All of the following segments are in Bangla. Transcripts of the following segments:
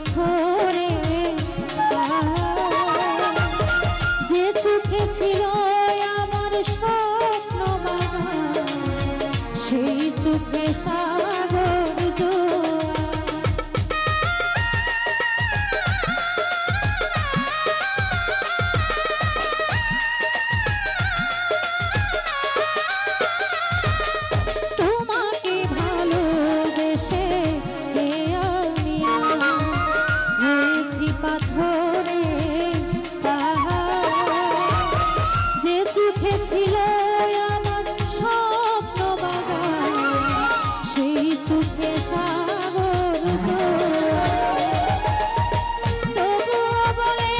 পাথরে যে চোখে ছিল আমার স্বপ্ন বাগান সেই চোখে সাগর জোয়ার। তোমাকে ভালোবেসে আমি হয়েছি পাথরে যে চোখে ছিল আমার স্বপ্ন বাগান সেই চোখে সাগর তবুও বলে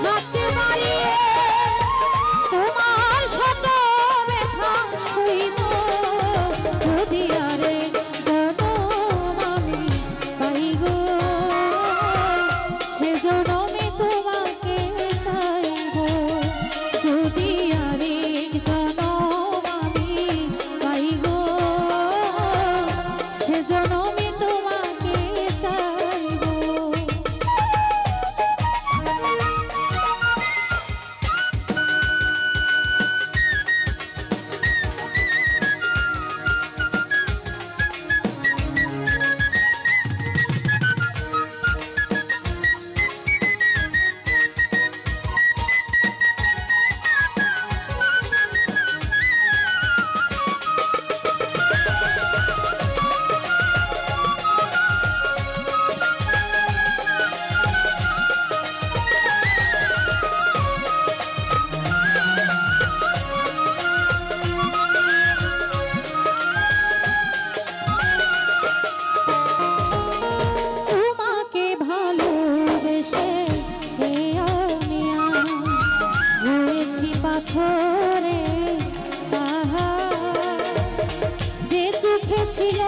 হাত বাড়িয়ে তোমার শত ব্যথা সইব যদি আরে জনম আমি পাই গো সে জনমে তোমাকে চাইব যদি আরেক জনম আমি পাই গো সে জনমে তোমাকে চাইব। তোমাকে ভালোবেসে আমি হয়েছি পাথরে যে চোখে ছিল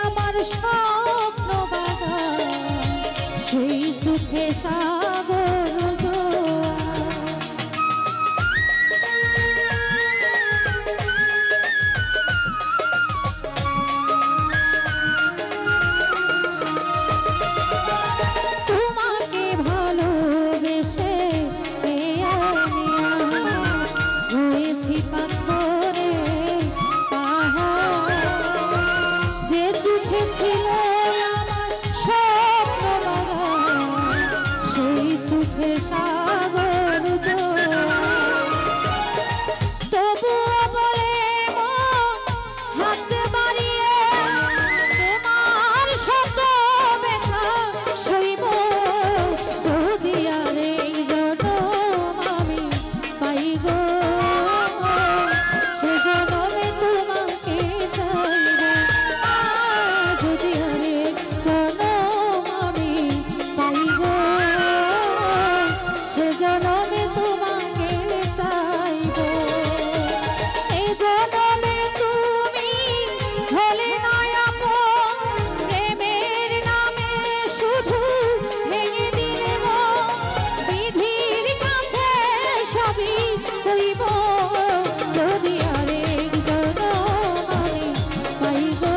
আমার স্বপ্ন বাগান সেই চোখে সাগর জোয়ার। তোমাকে ভালোবেসে আমি হয়েছি পাথরে যে চোখে ছিল আমার স্বপ্ন বাগান সেই চোখে সাগর জোয়ার। তবুও বলে হাত বাড়িয়ে তোমার শত ব্যথা সইব যদি আরেক জনম আমি পাই গো সে জনমে তোমাকে চাইব যদি আরেক জনম আমি পাই গো সে জনমে তোমাকে চাইব। এই জনমে তুমি হলে না আপন প্রেমের নামে শুধু ভেঙে দিলে বিধির কাছে সবই হইব যদি আরেক জনম আমি পাই গো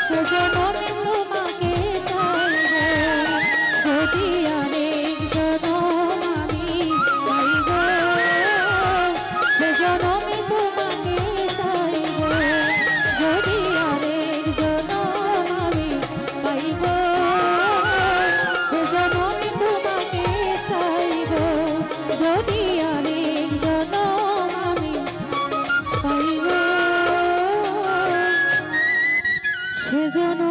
সে জনমে তোমাকে চাইব যদি আরেক জনম আমি পাই গো সে জনমে তোমাকে চাইব যদি আরেক জনম আমি পাই গো সে জনমে তোমাকে চাইব যদি আরেক জনম আমি পাই গো সে জনম